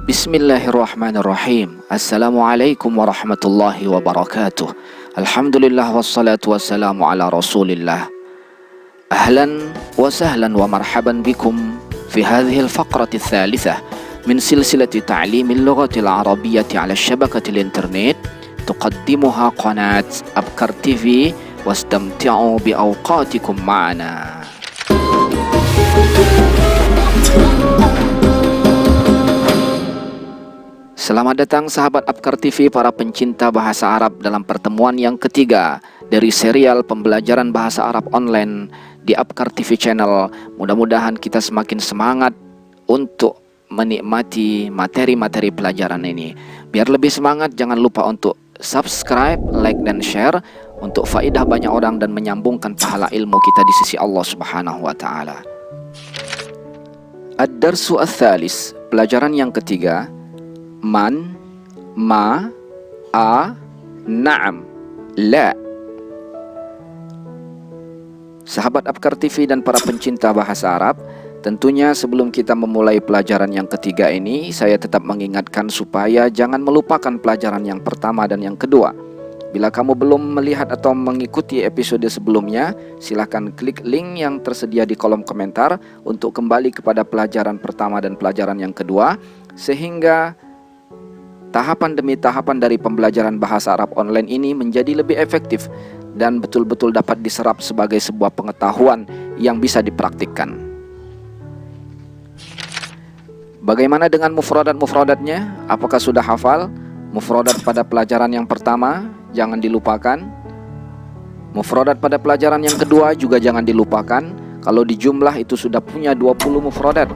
Bismillahirrahmanirrahim. Assalamualaikum warahmatullahi wabarakatuh. Alhamdulillah wassalatu wassalamu ala rasulillah. Ahlan wa sahlan wa marhaban bikum fi hadhihi al-faqrati ats-tsalitsah min silsilati ta'lim al-lughati al-arabiyyah ala syabakati al-internet tuqaddimuha qanat Abkar TV wastamti'u bi awqatikum ma'ana. Selamat datang sahabat Abkar TV, para pencinta bahasa Arab, dalam pertemuan yang ketiga dari serial pembelajaran bahasa Arab online di Abkar TV channel. Mudah-mudahan kita semakin semangat untuk menikmati materi-materi pelajaran ini. Biar lebih semangat, jangan lupa untuk subscribe, like, dan share untuk faedah banyak orang dan menyambungkan pahala ilmu kita di sisi Allah Subhanahu wa Ta'ala. Ad-darsu ats-tsalis, pelajaran yang ketiga. Man, ma, a, na'am, la. Sahabat Abkar TV dan para pencinta bahasa Arab, tentunya sebelum kita memulai pelajaran yang ketiga ini, saya tetap mengingatkan supaya jangan melupakan pelajaran yang pertama dan yang kedua. Bila kamu belum melihat atau mengikuti episode sebelumnya, silahkan klik link yang tersedia di kolom komentar untuk kembali kepada pelajaran pertama dan pelajaran yang kedua, sehingga tahapan demi tahapan dari pembelajaran bahasa Arab online ini menjadi lebih efektif dan betul-betul dapat diserap sebagai sebuah pengetahuan yang bisa dipraktikkan. Bagaimana dengan mufradat-mufradatnya? Apakah sudah hafal? Mufradat pada pelajaran yang pertama jangan dilupakan. Mufradat pada pelajaran yang kedua juga jangan dilupakan. Kalau di jumlah itu sudah punya 20 mufradat.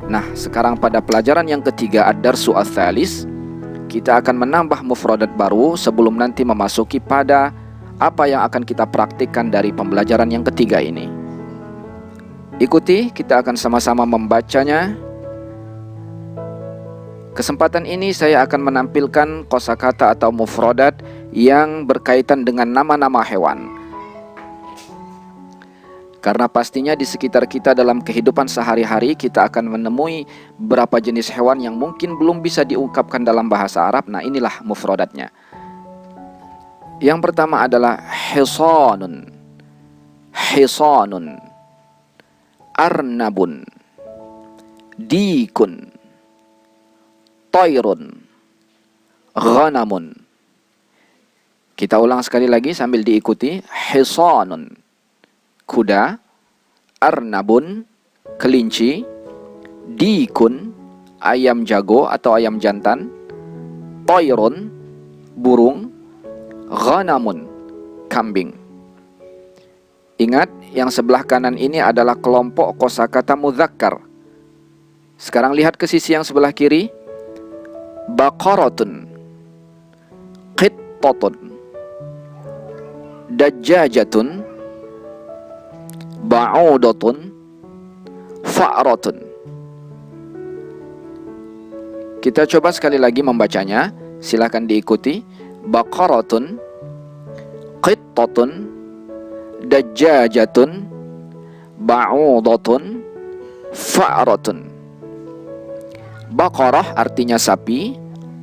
Nah, sekarang pada pelajaran yang ketiga, ad-darsu ats-tsalis, kita akan menambah mufradat baru sebelum nanti memasuki pada apa yang akan kita praktikkan dari pembelajaran yang ketiga ini. Ikuti, kita akan sama-sama membacanya. Kesempatan ini saya akan menampilkan kosakata atau mufradat yang berkaitan dengan nama-nama hewan. Karena pastinya di sekitar kita dalam kehidupan sehari-hari kita akan menemui beberapa jenis hewan yang mungkin belum bisa diungkapkan dalam bahasa Arab. Nah, inilah mufradatnya. Yang pertama adalah hisanun, hisanun, arnabun, dikun, tairun, ghanamun. Kita ulang sekali lagi sambil diikuti. Hisanun, kuda, arnabun, kelinci, dikun, ayam jago atau ayam jantan, tairun, burung, ghanamun, kambing. Ingat, yang sebelah kanan ini adalah kelompok kosakata mudzakkar. Sekarang lihat ke sisi yang sebelah kiri. Baqaratun, qittatun, dajjajatun, ba'udatun, fa'ratun. Kita coba sekali lagi membacanya. Silakan diikuti. Baqaratun, qittatun, dajjajatun, ba'udatun, fa'ratun. Baqarah artinya sapi,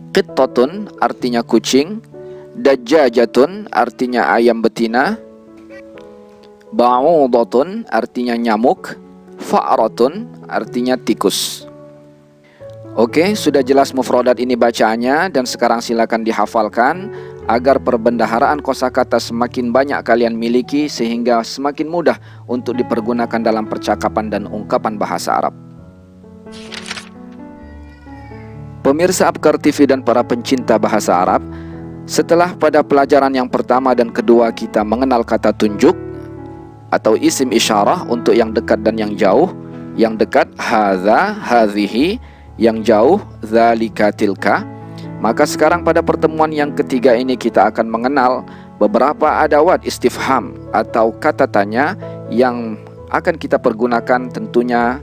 qittatun artinya kucing, dajjajatun artinya ayam betina, ba'udatun artinya nyamuk, fa'ratun artinya tikus. Oke, sudah jelas mufradat ini bacaannya, dan sekarang silakan dihafalkan agar perbendaharaan kosakata semakin banyak kalian miliki sehingga semakin mudah untuk dipergunakan dalam percakapan dan ungkapan bahasa Arab. Pemirsa Abkar TV dan para pencinta bahasa Arab, setelah pada pelajaran yang pertama dan kedua kita mengenal kata tunjuk atau isim isyarah untuk yang dekat dan yang jauh. Yang dekat hadza, hadhihi, yang jauh dzalika, tilka. Maka sekarang pada pertemuan yang ketiga ini kita akan mengenal beberapa adawat istifham atau kata tanya yang akan kita pergunakan. Tentunya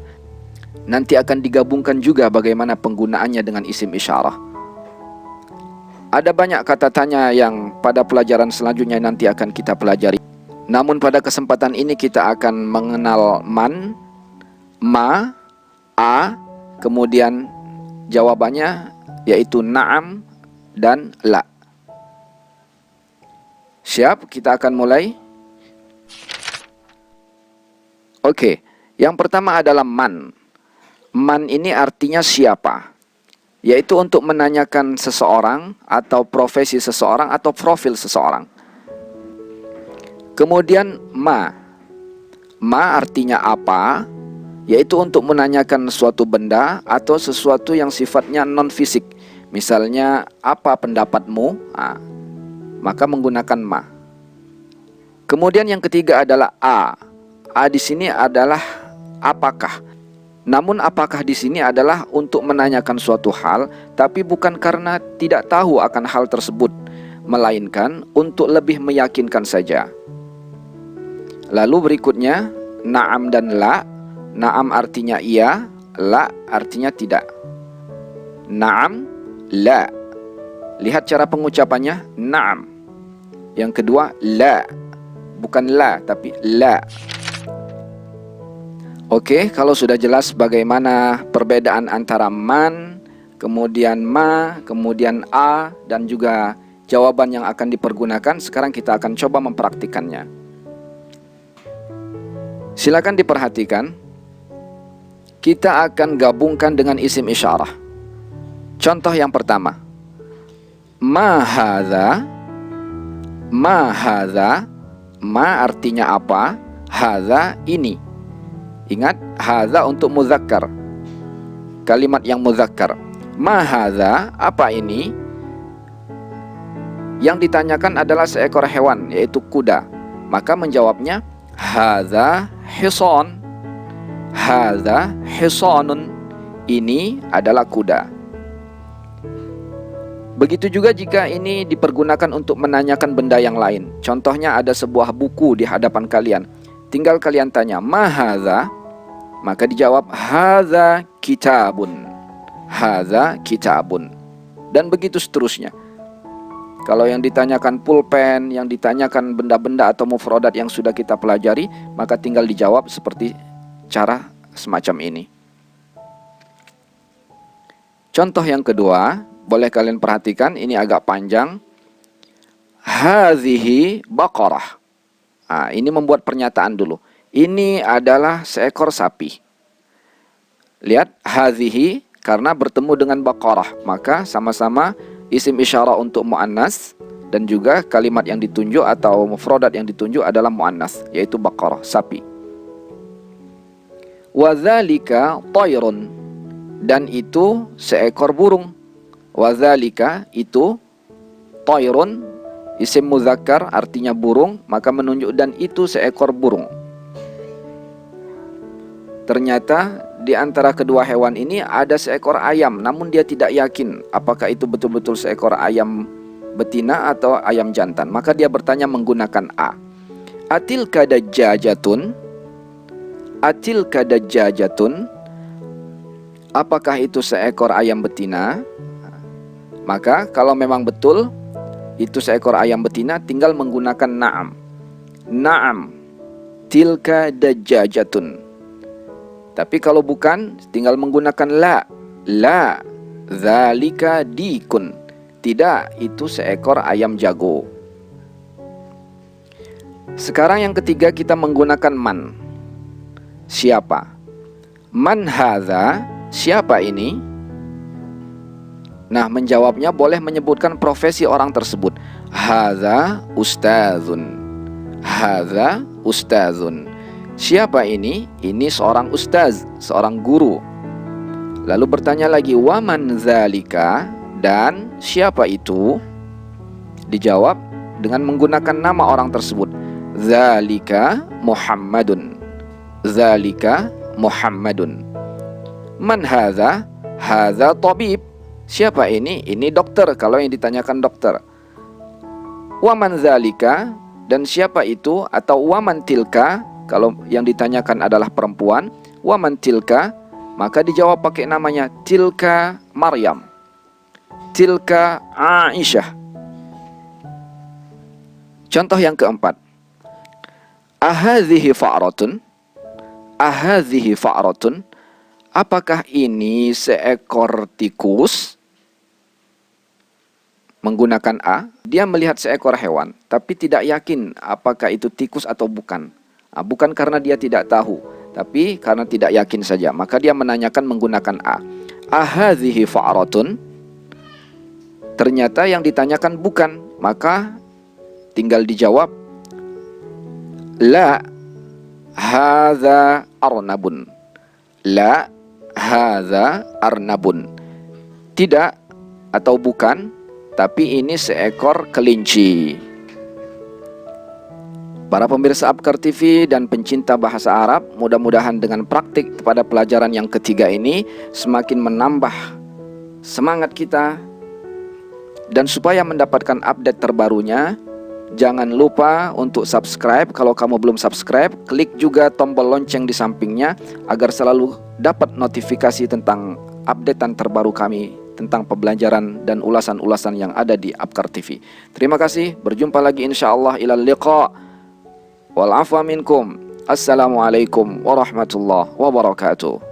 nanti akan digabungkan juga bagaimana penggunaannya dengan isim isyarah. Ada banyak kata tanya yang pada pelajaran selanjutnya nanti akan kita pelajari. Namun pada kesempatan ini kita akan mengenal man, ma, a, kemudian jawabannya yaitu na'am dan la. Siap? Kita akan mulai. Oke, yang pertama adalah man. Man ini artinya siapa? Yaitu untuk menanyakan seseorang atau profesi seseorang atau profil seseorang. Kemudian ma. Ma artinya apa? Yaitu untuk menanyakan suatu benda atau sesuatu yang sifatnya non-fisik. Misalnya, apa pendapatmu? Nah, maka menggunakan ma. Kemudian yang ketiga adalah a. A di sini adalah apakah. Namun apakah di sini adalah untuk menanyakan suatu hal, tapi bukan karena tidak tahu akan hal tersebut, melainkan untuk lebih meyakinkan saja. Lalu berikutnya, na'am dan la. Na'am artinya iya, la artinya tidak. Na'am, la. Lihat cara pengucapannya, na'am. Yang kedua, la. Bukan la, tapi la. Oke, kalau sudah jelas bagaimana perbedaan antara man, kemudian ma, kemudian a, dan juga jawaban yang akan dipergunakan, sekarang kita akan coba mempraktikannya. Silakan diperhatikan. Kita akan gabungkan dengan isim isyarah. Contoh yang pertama, ma hadza. Ma hadza. Ma artinya apa? Hadza ini. Ingat, hadza untuk muzakkar. Kalimat yang muzakkar. Ma hadza, apa ini? Yang ditanyakan adalah seekor hewan, yaitu kuda. Maka menjawabnya hadza hison. Hadza hisonun. Ini adalah kuda. Begitu juga jika ini dipergunakan untuk menanyakan benda yang lain. Contohnya ada sebuah buku di hadapan kalian. Tinggal kalian tanya, ma hadza? Maka dijawab, hadza kitabun. Hadza kitabun. Dan begitu seterusnya. Kalau yang ditanyakan pulpen, yang ditanyakan benda-benda atau mufradat yang sudah kita pelajari, maka tinggal dijawab seperti cara semacam ini. Contoh yang kedua, boleh kalian perhatikan, ini agak panjang. Hazihi baqarah. Nah, ini membuat pernyataan dulu. Ini adalah seekor sapi. Lihat, hazihi karena bertemu dengan baqarah, maka sama-sama isim isyarah untuk muannas dan juga kalimat yang ditunjuk atau mufradat yang ditunjuk adalah muannas, yaitu baqarah, sapi. Wadzalika tayrun, dan itu seekor burung. Wadzalika itu tayrun, isim muzakkar artinya burung, maka menunjuk dan itu seekor burung. Ternyata di antara kedua hewan ini ada seekor ayam, namun dia tidak yakin apakah itu betul-betul seekor ayam betina atau ayam jantan. Maka dia bertanya menggunakan a. Atilka dajjajatun? Atilka dajjajatun? Apakah itu seekor ayam betina? Maka kalau memang betul itu seekor ayam betina, tinggal menggunakan na'am. Na'am, tilka dajjajatun. Tapi kalau bukan, tinggal menggunakan la. La, dzalika dikun. Tidak, itu seekor ayam jago. Sekarang yang ketiga kita menggunakan man. Siapa? Man hadza, siapa ini? Nah, menjawabnya boleh menyebutkan profesi orang tersebut. Hadza ustazun. Hadza ustazun. Siapa ini? Ini seorang ustaz, seorang guru. Lalu bertanya lagi, wa man dzalika, dan siapa itu? Dijawab dengan menggunakan nama orang tersebut. Dzalika Muhammadun. Dzalika Muhammadun. Man hadza? Hadza tabib. Siapa ini? Ini dokter kalau yang ditanyakan dokter. Wa man dzalika, dan siapa itu? Atau wa man tilka kalau yang ditanyakan adalah perempuan. Wa man tilka, maka dijawab pakai namanya. Tilka Maryam. Tilka Aisyah. Contoh yang keempat. Ahadhihi fa'ratun? Ahadhihi fa'ratun? Apakah ini seekor tikus? Menggunakan A, dia melihat seekor hewan, tapi tidak yakin apakah itu tikus atau bukan. Bukan karena dia tidak tahu, tapi karena tidak yakin saja. Maka dia menanyakan menggunakan A. Ahadhihi fa'ratun? Ternyata yang ditanyakan bukan, maka tinggal dijawab, la hadza arnabun. La hadza arnabun. Tidak atau bukan, tapi ini seekor kelinci. Para pemirsa Abkar TV dan pencinta bahasa Arab, mudah-mudahan dengan praktik pada pelajaran yang ketiga ini semakin menambah semangat kita. Dan supaya mendapatkan update terbarunya, jangan lupa untuk subscribe. Kalau kamu belum subscribe, klik juga tombol lonceng di sampingnya agar selalu dapat notifikasi tentang updatean terbaru kami tentang pembelajaran dan ulasan-ulasan yang ada di Abkar TV. Terima kasih, berjumpa lagi insyaallah. Ilal liqa wal afwa minkum. Assalamualaikum warahmatullahi wabarakatuh.